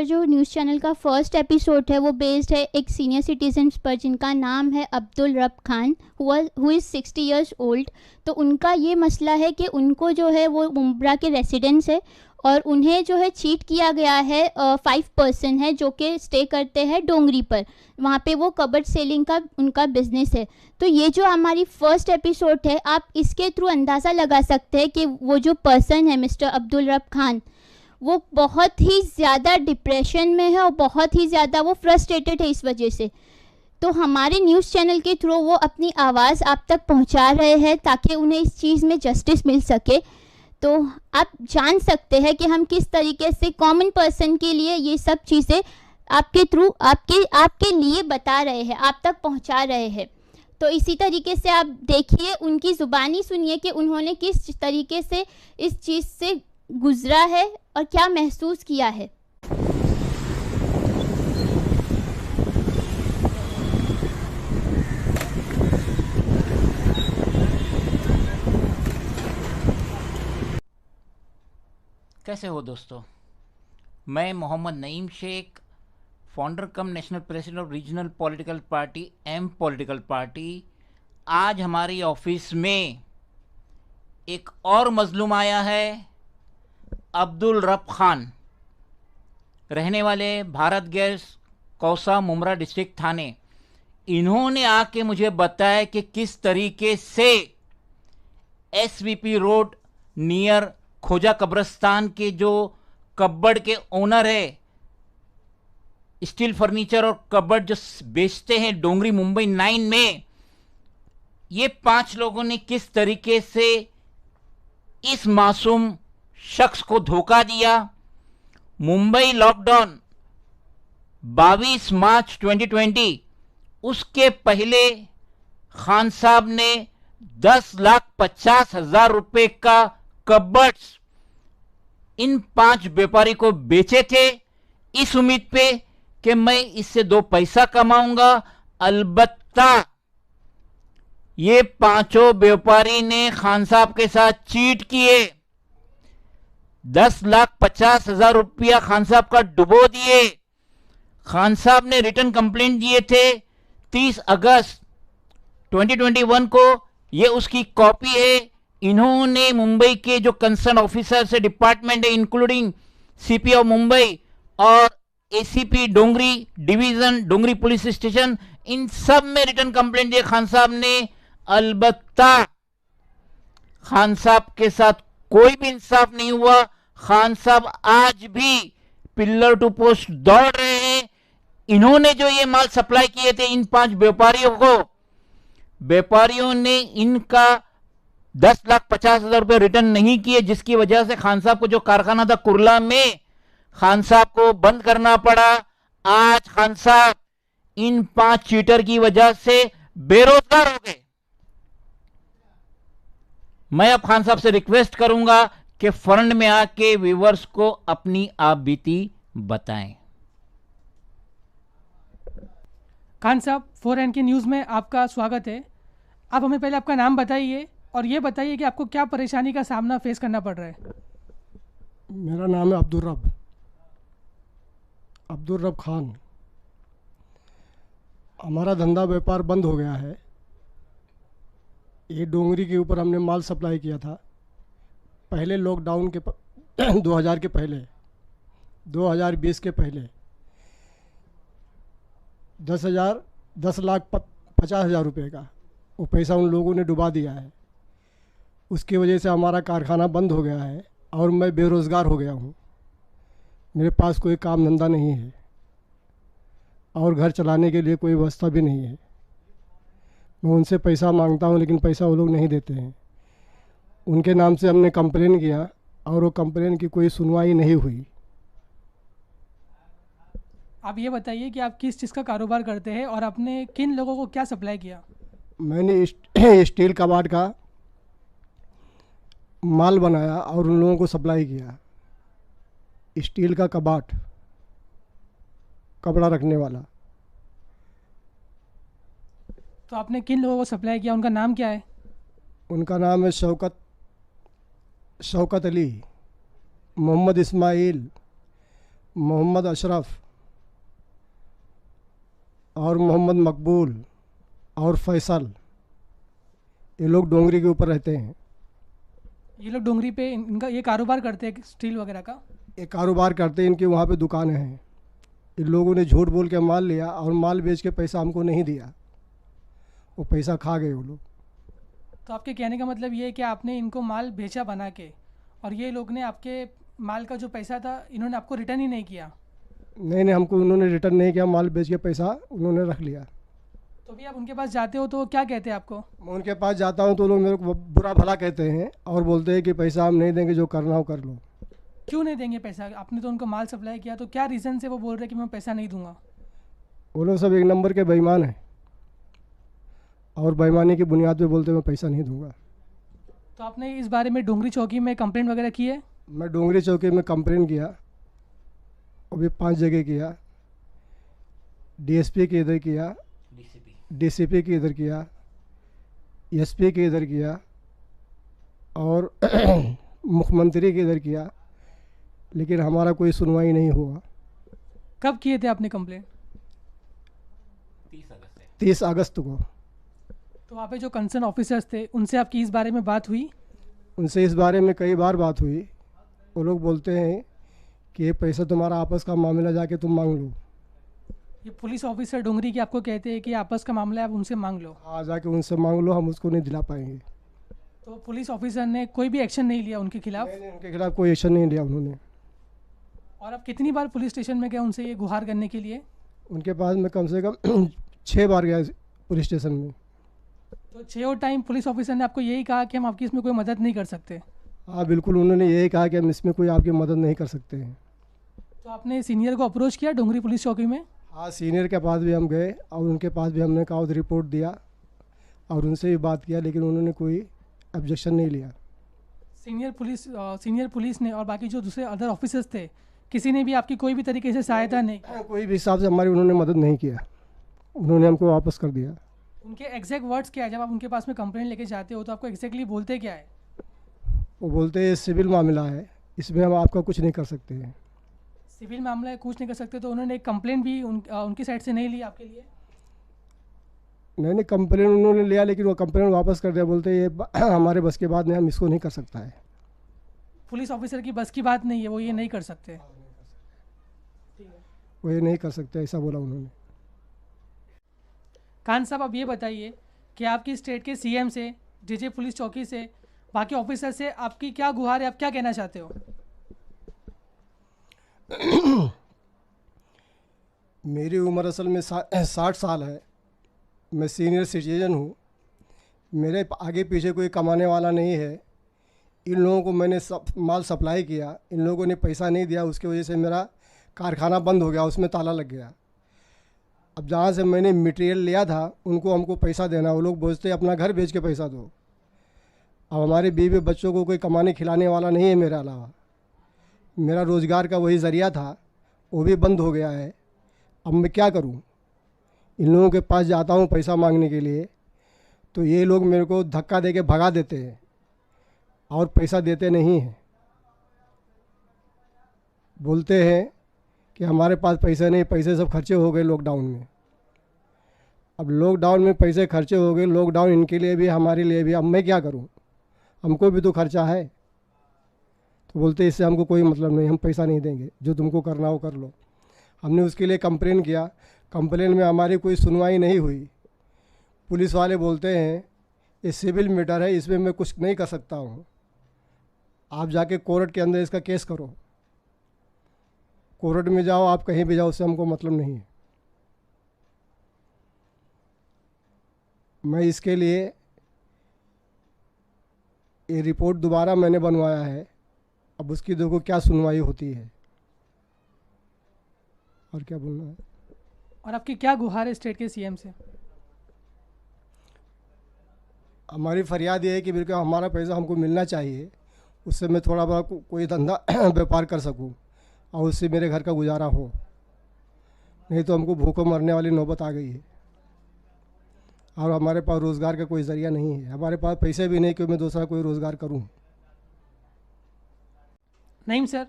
हमारा जो news channel का फर्स्ट एपिसोड है वो बेस्ड है एक सीनियर सिटीजन्स पर जिनका नाम है अब्दुल रब Khan, who is 60 years old. तो उनका ये मसला है कि उनको जो है वो मुंब्रा के रेसिडेंट्स है और उन्हें जो है चीट किया गया है 5 पर्सन है जो कि स्टे करते हैं डोंगरी पर। वहाँ पे वो कबर्ड सेलिंग का उनका बिजनेस है। तो ये जो हमारी फर्स्ट एपिसोड है, आप इसके थ्रू अंदाज़ा लगा सकते हैं कि वो जो पर्सन है मिस्टर अब्दुल रब खान, वो बहुत ही ज़्यादा डिप्रेशन में है और बहुत ही ज़्यादा वो फ्रस्ट्रेटेड है इस वजह से। तो हमारे न्यूज़ चैनल के थ्रू वो अपनी आवाज़ आप तक पहुंचा रहे हैं ताकि उन्हें इस चीज़ में जस्टिस मिल सके। तो आप जान सकते हैं कि हम किस तरीके से कॉमन पर्सन के लिए ये सब चीज़ें आपके थ्रू आपके लिए बता रहे हैं, आप तक पहुंचा रहे हैं। तो इसी तरीके से आप देखिए, उनकी ज़ुबानी सुनिए कि उन्होंने किस तरीके से इस चीज़ से गुजरा है और क्या महसूस किया है। कैसे हो दोस्तों, मैं Mohammed Naeem Shaikh, founder cum national president of regional political party M political party. आज हमारी ऑफिस में एक और मजलूम आया है, अब्दुल रब खान, रहने वाले भारत गैस कौसा मुमरा डिस्ट्रिक्ट थाने। इन्होंने आके मुझे बताया कि किस तरीके से एसवीपी रोड नियर खोजा कब्रिस्तान के जो कब्बड़ के ओनर है, स्टील फर्नीचर और कब्बड़ जो बेचते हैं डोंगरी मुंबई 9 में, ये 5 लोगों ने किस तरीके से इस मासूम शख्स को धोखा दिया। मुंबई लॉकडाउन 22 मार्च 2020, उसके पहले खान साहब ने 10,50,000 रुपए का कबर्ड्स इन 5 व्यापारी को बेचे थे, इस उम्मीद पे कि मैं इससे 2 पैसा कमाऊंगा। अलबत्ता ये 5 व्यापारी ने खान साहब के साथ चीट किए, 10,50,000 रुपया खान साहब का डुबो दिए। खान साहब ने रिटर्न कंप्लेंट दिए थे 30 अगस्त 2021 को, ये उसकी कॉपी है। इन्होंने मुंबई के जो कंसर्न ऑफिसर से डिपार्टमेंट है, इंक्लूडिंग सीपी ऑफ मुंबई और एसीपी डोंगरी डिवीजन, डोंगरी पुलिस स्टेशन, इन सब में रिटर्न कंप्लेंट दिए खान साहब ने। अलबत्ता खान साहब के साथ कोई भी इंसाफ नहीं हुआ। खान साहब आज भी पिलर टू पोस्ट दौड़ रहे हैं। इन्होंने जो ये माल सप्लाई किए थे इन 5 व्यापारियों को, व्यापारियों ने इनका 10,50,000 रुपये रिटर्न नहीं किए, जिसकी वजह से खान साहब को जो कारखाना था कुर्ला में, खान साहब को बंद करना पड़ा। आज खान साहब इन 5 चीटर की वजह से बेरोजगार हो गए। मैं अब खान साहब से रिक्वेस्ट करूंगा कि फ्रंट में आके व्यूअर्स को अपनी आप बीती बताएं। खान साहब, 4N की न्यूज़ में आपका स्वागत है। आप हमें पहले आपका नाम बताइए और ये बताइए कि आपको क्या परेशानी का सामना फेस करना पड़ रहा है। मेरा नाम है अब्दुल रब खान। हमारा धंधा व्यापार बंद हो गया है। ये डोंगरी के ऊपर हमने माल सप्लाई किया था पहले लॉकडाउन के 2000 के पहले, 2020 के पहले 10,50,000 रुपये का वो पैसा उन लोगों ने डुबा दिया है। उसकी वजह से हमारा कारखाना बंद हो गया है और मैं बेरोज़गार हो गया हूँ। मेरे पास कोई काम धंधा नहीं है और घर चलाने के लिए कोई व्यवस्था भी नहीं है। मैं उनसे पैसा मांगता हूँ लेकिन पैसा वो लोग नहीं देते हैं। उनके नाम से हमने कंप्लेन किया और वो कंप्लेन की कोई सुनवाई नहीं हुई। आप ये बताइए कि आप किस चीज़ का कारोबार करते हैं और आपने किन लोगों को क्या सप्लाई किया। मैंने स्टील कबाड़ का माल बनाया और उन लोगों को सप्लाई किया। स्टील का कबाड़, कपड़ा रखने वाला। तो आपने किन लोगों को सप्लाई किया, उनका नाम क्या है? उनका नाम है शौकत अली, मोहम्मद इस्माइल, मोहम्मद अशरफ और मोहम्मद मकबूल और फैसल, ये लोग डोंगरी के ऊपर रहते हैं। ये लोग डोंगरी पे इनका ये कारोबार करते हैं स्टील वगैरह का? ये कारोबार करते हैं, इनके वहाँ पे दुकानें हैं। इन लोगों ने झूठ बोल के माल लिया और माल बेच के पैसा हमको नहीं दिया, वो पैसा खा गए वो लोग। तो आपके कहने का मतलब ये है कि आपने इनको माल बेचा बना के, और ये लोग ने आपके माल का जो पैसा था इन्होंने आपको रिटर्न ही नहीं किया? नहीं, हमको उन्होंने रिटर्न नहीं किया, माल बेच के पैसा उन्होंने रख लिया। तो भी आप उनके पास जाते हो तो वो क्या कहते हैं आपको? मैं उनके पास जाता हूँ तो लोग मेरे को बुरा भला कहते हैं और बोलते हैं कि पैसा हम नहीं देंगे, जो करना हो कर लो। क्यों नहीं देंगे पैसा? आपने तो उनको माल सप्लाई किया, तो क्या रीज़न से वो बोल रहे हैं कि मैं पैसा नहीं दूंगा? वो लोग सब एक नंबर के बेईमान हैं और बेईमानी की बुनियाद पे बोलते हैं मैं पैसा नहीं दूंगा। तो आपने इस बारे में डोंगरी चौकी में कंप्लेंट वगैरह की है? मैं डोंगरी चौकी में कंप्लेन किया, अभी 5 जगह किया। डीएसपी के इधर किया, डीसीपी के इधर किया, एसपी के इधर किया और मुख्यमंत्री के इधर किया, लेकिन हमारा कोई सुनवाई नहीं हुआ। कब किए थे आपने कंप्लेंट? 30 अगस्त को। तो वहाँ पे जो कंसर्न ऑफिसर्स थे उनसे आपकी इस बारे में बात हुई? उनसे इस बारे में कई बार बात हुई। वो लोग बोलते हैं कि ये पैसा तुम्हारा आपस का मामला, जाके तुम मांग लो। ये पुलिस ऑफिसर डोंगरी के आपको कहते हैं कि आपस का मामला है, आप उनसे मांग लो? हाँ, जाके उनसे मांग लो, हम उसको नहीं दिला पाएंगे। तो पुलिस ऑफिसर ने कोई भी एक्शन नहीं लिया उनके खिलाफ? नहीं, उनके खिलाफ कोई एक्शन नहीं लिया उन्होंने। और आप कितनी बार पुलिस स्टेशन में गए उनसे ये गुहार करने के लिए? उनके पास मैं कम से कम 6 बार गया पुलिस स्टेशन में। तो 6 टाइम पुलिस ऑफिसर ने आपको यही कहा कि हम आपकी इसमें कोई मदद नहीं कर सकते? हाँ बिल्कुल, उन्होंने यही कहा कि हम इसमें कोई आपकी मदद नहीं कर सकते हैं। तो आपने सीनियर को अप्रोच किया डोंगरी पुलिस चौकी में? हाँ, सीनियर के पास भी हम गए और उनके पास भी हमने कागज रिपोर्ट दिया और उनसे भी बात किया, लेकिन उन्होंने कोई ऑब्जेक्शन नहीं लिया। सीनियर पुलिस ने और बाकी जो दूसरे अदर ऑफिसर्स थे, किसी ने भी आपकी कोई भी तरीके से सहायता नहीं की? कोई भी हिसाब से हमारी उन्होंने मदद नहीं किया, उन्होंने हमको वापस कर दिया। उनके एग्जैक्ट वर्ड्स क्या है? जब आप उनके पास में कंप्लेंट लेके जाते हो तो आपको एग्जैक्टली बोलते क्या है? वो बोलते हैं सिविल मामला है, इसमें हम आपका कुछ नहीं कर सकते हैं। सिविल मामला है, कुछ नहीं कर सकते, तो उन्होंने एक कंप्लेंट भी उनकी साइड से नहीं ली आपके लिए? नहीं, कंप्लेन उन्होंने लिया, लेकिन वो कंप्लेन वापस कर दिया, बोलते ये हमारे बस के बाद नहीं, हम इसको नहीं कर सकता है। पुलिस ऑफिसर की बस की बात नहीं है, वो ये नहीं कर सकते? वो ये नहीं कर सकते, ऐसा बोला उन्होंने। खान साहब, आप ये बताइए कि आपकी स्टेट के सीएम से, डीजे पुलिस चौकी से, बाकी ऑफिसर से आपकी क्या गुहार है? आप क्या कहना चाहते हो? मेरी उम्र असल में 60 साल है, मैं सीनियर सिटीजन हूँ, मेरे आगे पीछे कोई कमाने वाला नहीं है। इन लोगों को मैंने माल सप्लाई किया, इन लोगों ने पैसा नहीं दिया, उसकी वजह से मेरा कारखाना बंद हो गया, उसमें ताला लग गया। अब जहाँ से मैंने मटेरियल लिया था उनको हमको पैसा देना, वो लोग बोलते अपना घर बेच के पैसा दो। अब हमारे बीवी बच्चों को कोई कमाने खिलाने वाला नहीं है मेरे अलावा, मेरा रोज़गार का वही ज़रिया था, वो भी बंद हो गया है। अब मैं क्या करूं? इन लोगों के पास जाता हूं पैसा मांगने के लिए तो ये लोग मेरे को धक्का दे के भगा देते हैं और पैसा देते नहीं हैं। बोलते हैं कि हमारे पास पैसे नहीं, पैसे सब खर्चे हो गए लॉकडाउन में। अब लॉकडाउन में पैसे खर्चे हो गए, लॉकडाउन इनके लिए भी हमारे लिए भी, अब मैं क्या करूं? हमको भी तो खर्चा है। तो बोलते इससे हमको कोई मतलब नहीं, हम पैसा नहीं देंगे, जो तुमको करना हो कर लो। हमने उसके लिए कंप्लेन किया, कंप्लेन में हमारी कोई सुनवाई नहीं हुई। पुलिस वाले बोलते हैं ये सिविल मैटर है, इसमें मैं कुछ नहीं कर सकता हूँ, आप जाके कोर्ट के अंदर इसका केस करो। कोर्ट में जाओ, आप कहीं भी जाओ, उससे हमको मतलब नहीं है। मैं इसके लिए ये रिपोर्ट दोबारा मैंने बनवाया है, अब उसकी देखो क्या सुनवाई होती है। और क्या बोलना है? और आपकी क्या गुहार है स्टेट के सीएम से? हमारी फरियाद ये है कि बिल्कुल हमारा पैसा हमको मिलना चाहिए, उससे मैं थोड़ा बड़ा कोई धंधा व्यापार कर सकूं और उससे मेरे घर का गुजारा हो, नहीं तो हमको भूखों मरने वाली नौबत आ गई है और हमारे पास रोज़गार का कोई ज़रिया नहीं है। हमारे पास पैसे भी नहीं कि मैं दूसरा कोई रोज़गार करूं। नईम सर,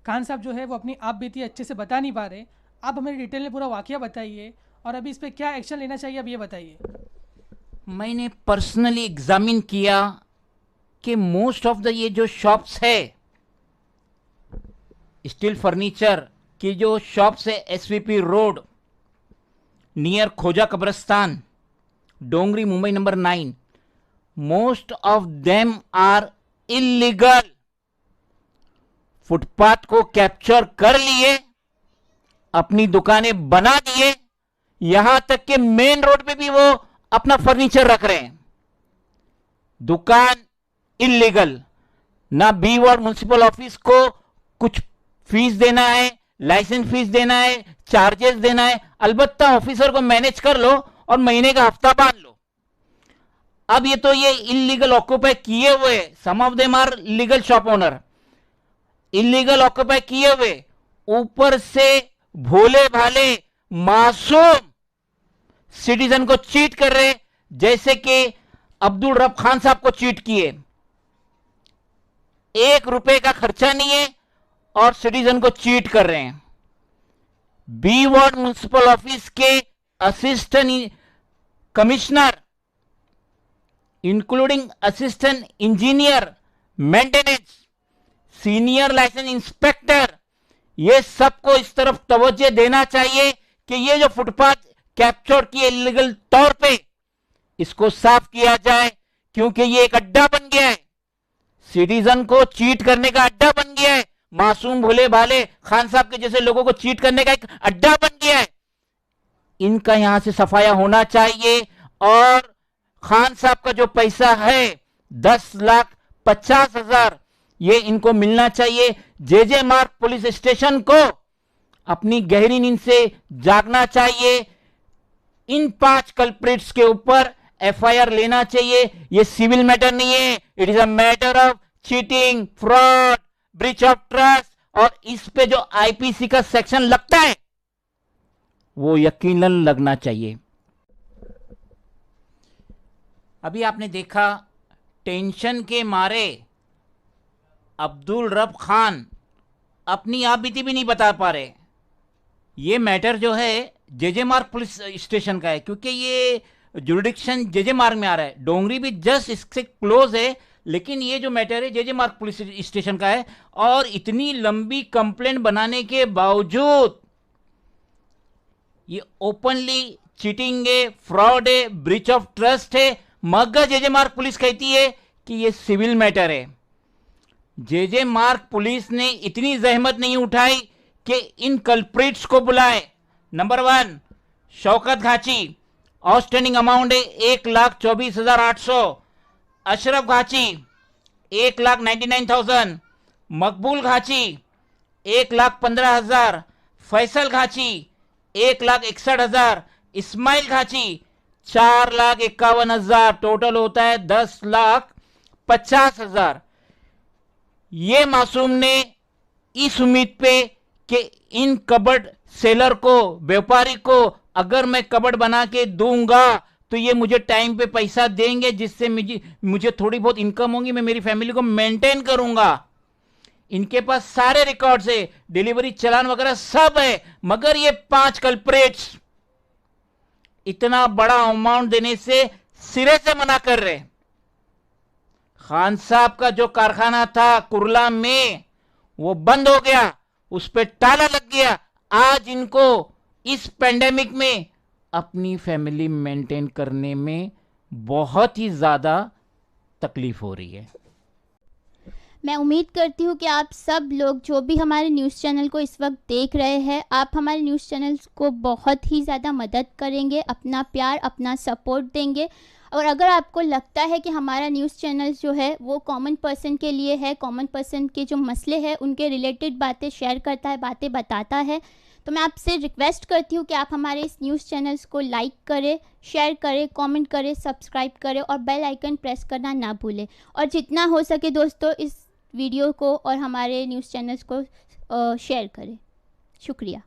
खान साहब जो है वो अपनी आप बीती अच्छे से बता नहीं पा रहे, आप हमें डिटेल में पूरा वाकया बताइए और अभी इस पर क्या एक्शन लेना चाहिए, अब ये बताइए। मैंने पर्सनली एग्जामिन किया कि मोस्ट ऑफ द ये जो शॉप्स है, स्टील फर्नीचर की जो शॉप्स है SVP road near Khoja Kabrastan, Dongri, Mumbai number 9, most of them are illegal. Footpath को कैप्चर कर लिए, अपनी दुकानें बना दिए, यहां तक कि मेन रोड पे भी वो अपना फर्नीचर रख रहे हैं। दुकान इलीगल। ना बी वार्ड म्युनिसिपल ऑफिस को कुछ फीस देना है, लाइसेंस फीस देना है, चार्जेस देना है, अलबत्ता ऑफिसर को मैनेज कर लो और महीने का हफ्ता बांध लो। अब ये तो ये इलीगल ऑक्यूपाई किए हुए, some of them are legal shop owner, illegal occupy किए हुए, ऊपर से भोले भाले मासूम सिटीजन को चीट कर रहे, जैसे कि अब्दुल रब खान साहब को चीट किए। 1 रुपए का खर्चा नहीं है और सिटीजन को चीट कर रहे हैं। बी वार्ड म्युनिसिपल ऑफिस के assistant commissioner, including assistant engineer maintenance, senior licence inspector, ये सबको इस तरफ तवज्जो देना चाहिए कि ये जो फुटपाथ कैप्चर किए इलीगल तौर पे, इसको साफ किया जाए, क्योंकि ये एक अड्डा बन गया है, सिटीजन को चीट करने का अड्डा बन गया है, मासूम भोले भाले खान साहब के जैसे लोगों को चीट करने का एक अड्डा बन गया है। इनका यहां से सफाया होना चाहिए और खान साहब का जो पैसा है 10,50,000 ये इनको मिलना चाहिए। जे मार्ग पुलिस स्टेशन को अपनी गहरी नींद से जागना चाहिए। इन 5 कल्प्रिट्स के ऊपर एफआईआर लेना चाहिए। ये सिविल मैटर नहीं है, it is a matter of cheating, fraud, breach of trust, और इस पे जो आईपीसी का सेक्शन लगता है वो यकीनन लगना चाहिए। अभी आपने देखा टेंशन के मारे अब्दुल रब खान अपनी आप बीती भी नहीं बता पा रहे। ये मैटर जो है जे मार्ग पुलिस स्टेशन का है, क्योंकि ये जुरिडिक्शन जे मार्ग में आ रहा है। डोंगरी भी जस्ट इससे क्लोज है, लेकिन ये जो मैटर है जे मार्ग पुलिस स्टेशन का है। और इतनी लंबी कंप्लेंट बनाने के बावजूद ये ओपनली चीटिंग है, फ्रॉड है, ब्रीच ऑफ ट्रस्ट है, मगर जे मार्ग पुलिस कहती है कि ये सिविल मैटर है। जे मार्ग पुलिस ने इतनी जहमत नहीं उठाई कि इन कल्प्रिट्स को बुलाए। Number 1 Shaukat Ghachi, outstanding amount है 1,24,800। अशरफ घाची 1,99,000। मकबूल घाची 1,15,000। फैसल घाची 1,61,000। इस्माइल घाची 4,51,000। टोटल होता है 10,50,000। ये मासूम ने इस उम्मीद पे कि इन कबर्ड सेलर को, व्यापारी को अगर मैं कबर्ड बना के दूंगा तो ये मुझे टाइम पे पैसा देंगे, जिससे मुझे थोड़ी बहुत इनकम होगी, मैं मेरी फैमिली को मेंटेन करूंगा। इनके पास सारे रिकॉर्ड्स है, डिलीवरी चालान वगैरह सब है, मगर ये 5 कल्प्रिट्स इतना बड़ा अमाउंट देने से सिरे से मना कर रहे। खान साहब का जो कारखाना था कुरला में वो बंद हो गया, उस पे ताला लग गया। आज इनको इस पेंडेमिक में अपनी फैमिली मेंटेन करने में बहुत ही ज़्यादा तकलीफ हो रही है। मैं उम्मीद करती हूँ कि आप सब लोग जो भी हमारे न्यूज़ चैनल को इस वक्त देख रहे हैं, आप हमारे न्यूज़ चैनल को बहुत ही ज़्यादा मदद करेंगे, अपना प्यार, अपना सपोर्ट देंगे। और अगर आपको लगता है कि हमारा न्यूज़ चैनल जो है वो कॉमन पर्सन के लिए है, कॉमन पर्सन के जो मसले हैं उनके रिलेटेड बातें शेयर करता है, बातें बताता है, तो मैं आपसे रिक्वेस्ट करती हूँ कि आप हमारे इस न्यूज़ चैनल्स को लाइक करें, शेयर करें, कमेंट करें, सब्सक्राइब करें और बेल आइकन प्रेस करना ना भूलें। और जितना हो सके दोस्तों इस वीडियो को और हमारे न्यूज़ चैनल्स को शेयर करें। शुक्रिया।